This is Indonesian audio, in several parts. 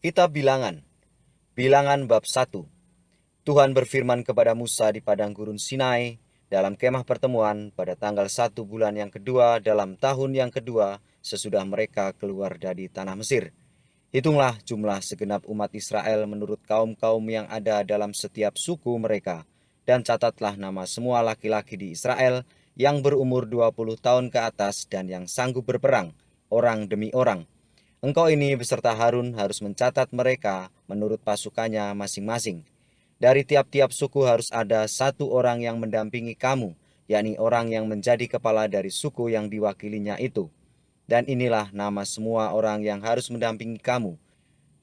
Kitab Bilangan, Bilangan bab 1. Tuhan berfirman kepada Musa di padang gurun Sinai dalam kemah pertemuan pada tanggal 1 bulan yang kedua dalam tahun yang kedua sesudah mereka keluar dari tanah Mesir. Hitunglah jumlah segenap umat Israel menurut kaum-kaum yang ada dalam setiap suku mereka, dan catatlah nama semua laki-laki di Israel yang berumur 20 tahun ke atas dan yang sanggup berperang, orang demi orang. Engkau ini beserta Harun harus mencatat mereka menurut pasukannya masing-masing. Dari tiap-tiap suku harus ada satu orang yang mendampingi kamu, yakni orang yang menjadi kepala dari suku yang diwakilinya itu. Dan inilah nama semua orang yang harus mendampingi kamu.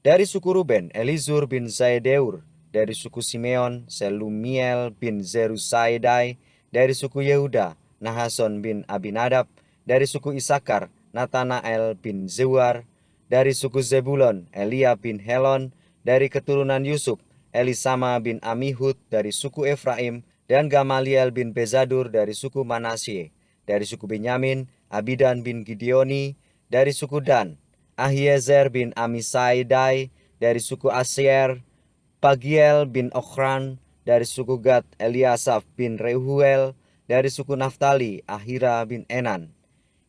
Dari suku Ruben, Elizur bin Zaideur. Dari suku Simeon, Selumiel bin Zerusaidai. Dari suku Yehuda, Nahason bin Abinadab. Dari suku Isakar, Natanael bin Zewar. Dari suku Zebulon, Elia bin Helon. Dari keturunan Yusuf, Elisama bin Amihud. Dari suku Efraim, dan Gamaliel bin Bezadur dari suku Manasye. Dari suku Benyamin, Abidan bin Gideoni. Dari suku Dan, Ahiezer bin Amisaidai. Dari suku Asyer, Pagiel bin Okran. Dari suku Gad, Eliasaf bin Reuhuel. Dari suku Naftali, Ahira bin Enan.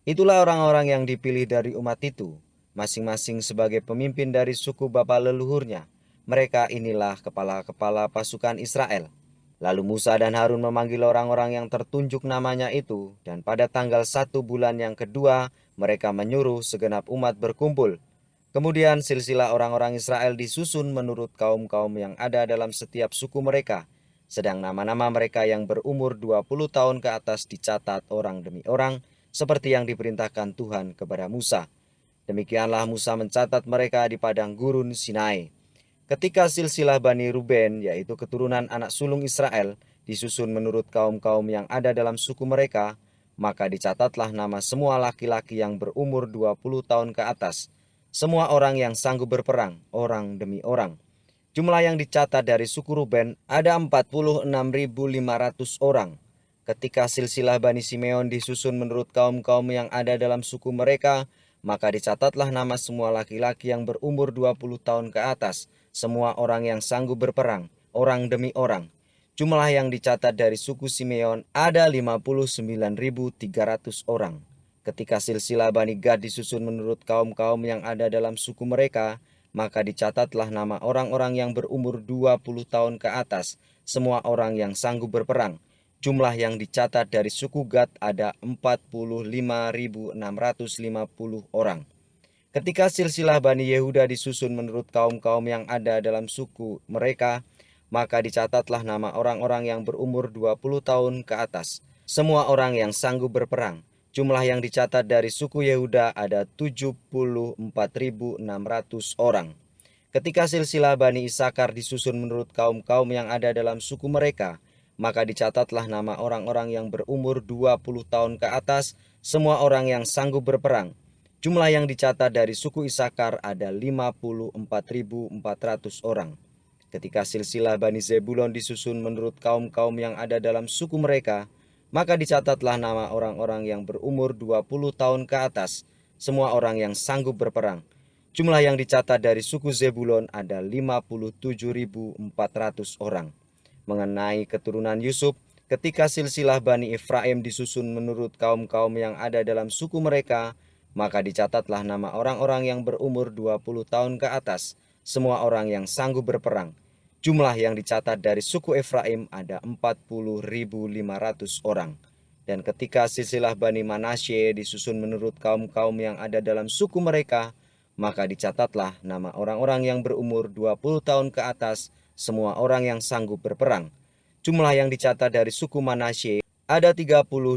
Itulah orang-orang yang dipilih dari umat itu, masing-masing sebagai pemimpin dari suku bapa leluhurnya. Mereka inilah kepala-kepala pasukan Israel. Lalu Musa dan Harun memanggil orang-orang yang tertunjuk namanya itu, dan pada tanggal 1 bulan yang kedua, mereka menyuruh segenap umat berkumpul. Kemudian silsilah orang-orang Israel disusun menurut kaum-kaum yang ada dalam setiap suku mereka, sedang nama-nama mereka yang berumur 20 tahun ke atas dicatat orang demi orang, seperti yang diperintahkan Tuhan kepada Musa. Demikianlah Musa mencatat mereka di padang gurun Sinai. Ketika silsilah Bani Ruben, yaitu keturunan anak sulung Israel, disusun menurut kaum-kaum yang ada dalam suku mereka, maka dicatatlah nama semua laki-laki yang berumur 20 tahun ke atas, semua orang yang sanggup berperang, orang demi orang. Jumlah yang dicatat dari suku Ruben ada 46.500 orang. Ketika silsilah Bani Simeon disusun menurut kaum-kaum yang ada dalam suku mereka, maka dicatatlah nama semua laki-laki yang berumur 20 tahun ke atas, semua orang yang sanggup berperang, orang demi orang. Jumlah yang dicatat dari suku Simeon ada 59.300 orang. Ketika silsilah Bani Gad disusun menurut kaum-kaum yang ada dalam suku mereka, maka dicatatlah nama orang-orang yang berumur 20 tahun ke atas, semua orang yang sanggup berperang. Jumlah yang dicatat dari suku Gad ada 45.650 orang. Ketika silsilah Bani Yehuda disusun menurut kaum-kaum yang ada dalam suku mereka, maka dicatatlah nama orang-orang yang berumur 20 tahun ke atas, semua orang yang sanggup berperang. Jumlah yang dicatat dari suku Yehuda ada 74.600 orang. Ketika silsilah Bani Isakar disusun menurut kaum-kaum yang ada dalam suku mereka, maka dicatatlah nama orang-orang yang berumur 20 tahun ke atas, semua orang yang sanggup berperang. Jumlah yang dicatat dari suku Isakar ada 54.400 orang. Ketika silsilah Bani Zebulon disusun menurut kaum-kaum yang ada dalam suku mereka, maka dicatatlah nama orang-orang yang berumur 20 tahun ke atas, semua orang yang sanggup berperang. Jumlah yang dicatat dari suku Zebulon ada 57.400 orang. Mengenai keturunan Yusuf, ketika silsilah Bani Efraim disusun menurut kaum-kaum yang ada dalam suku mereka, maka dicatatlah nama orang-orang yang berumur 20 tahun ke atas, semua orang yang sanggup berperang. Jumlah yang dicatat dari suku Efraim ada 40.500 orang. Dan ketika silsilah Bani Manasye disusun menurut kaum-kaum yang ada dalam suku mereka, maka dicatatlah nama orang-orang yang berumur 20 tahun ke atas, semua orang yang sanggup berperang. Jumlah yang dicatat dari suku Manasye ada 32.200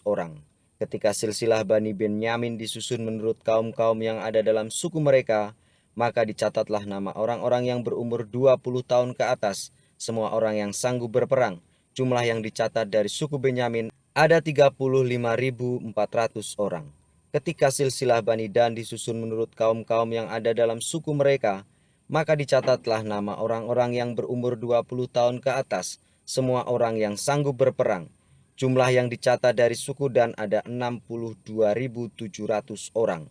orang. Ketika silsilah Bani Benyamin disusun menurut kaum-kaum yang ada dalam suku mereka, maka dicatatlah nama orang-orang yang berumur 20 tahun ke atas, semua orang yang sanggup berperang. Jumlah yang dicatat dari suku Benyamin ada 35.400 orang. Ketika silsilah Bani Dan disusun menurut kaum-kaum yang ada dalam suku mereka, maka dicatatlah nama orang-orang yang berumur 20 tahun ke atas, semua orang yang sanggup berperang. Jumlah yang dicatat dari suku Dan ada 62.700 orang.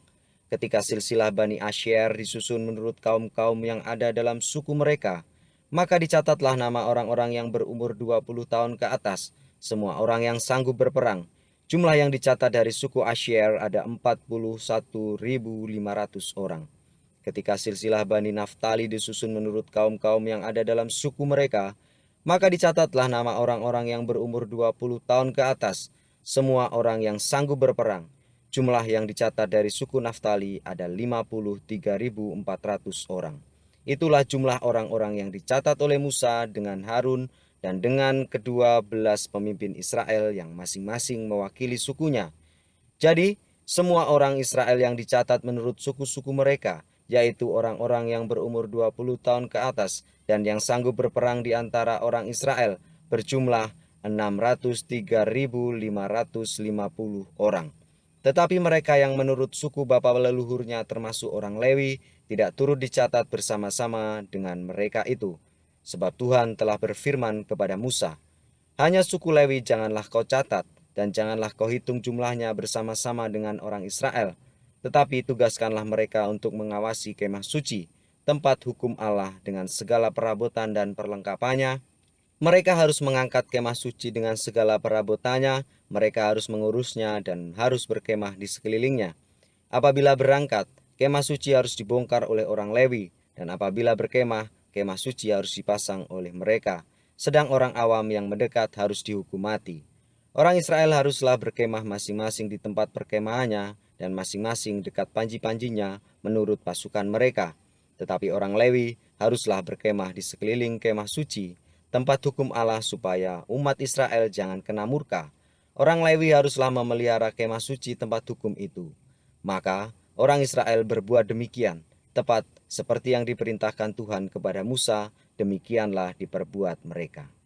Ketika silsilah Bani Asyer disusun menurut kaum-kaum yang ada dalam suku mereka, maka dicatatlah nama orang-orang yang berumur 20 tahun ke atas, semua orang yang sanggup berperang. Jumlah yang dicatat dari suku Asyer ada 41.500 orang. Ketika silsilah Bani Naftali disusun menurut kaum-kaum yang ada dalam suku mereka, maka dicatatlah nama orang-orang yang berumur 20 tahun ke atas, semua orang yang sanggup berperang. Jumlah yang dicatat dari suku Naftali ada 53.400 orang. Itulah jumlah orang-orang yang dicatat oleh Musa dengan Harun dan dengan ke-12 pemimpin Israel yang masing-masing mewakili sukunya. Jadi, semua orang Israel yang dicatat menurut suku-suku mereka, yaitu orang-orang yang berumur 20 tahun ke atas dan yang sanggup berperang di antara orang Israel, berjumlah 603.550 orang. Tetapi mereka yang menurut suku bapa leluhurnya termasuk orang Lewi tidak turut dicatat bersama-sama dengan mereka itu. Sebab Tuhan telah berfirman kepada Musa, "Hanya suku Lewi janganlah kau catat, dan janganlah kau hitung jumlahnya bersama-sama dengan orang Israel. Tetapi tugaskanlah mereka untuk mengawasi kemah suci, tempat hukum Allah dengan segala perabotan dan perlengkapannya. Mereka harus mengangkat kemah suci dengan segala perabotannya, mereka harus mengurusnya dan harus berkemah di sekelilingnya. Apabila berangkat, kemah suci harus dibongkar oleh orang Lewi, dan apabila berkemah, kemah suci harus dipasang oleh mereka. Sedang orang awam yang mendekat harus dihukum mati. Orang Israel haruslah berkemah masing-masing di tempat perkemahannya dan masing-masing dekat panji-panjinya menurut pasukan mereka. Tetapi orang Lewi haruslah berkemah di sekeliling kemah suci, tempat hukum Allah supaya umat Israel jangan kena murka. Orang Lewi haruslah memelihara kemah suci tempat hukum itu. Maka orang Israel berbuat demikian, tepat seperti yang diperintahkan Tuhan kepada Musa, demikianlah diperbuat mereka.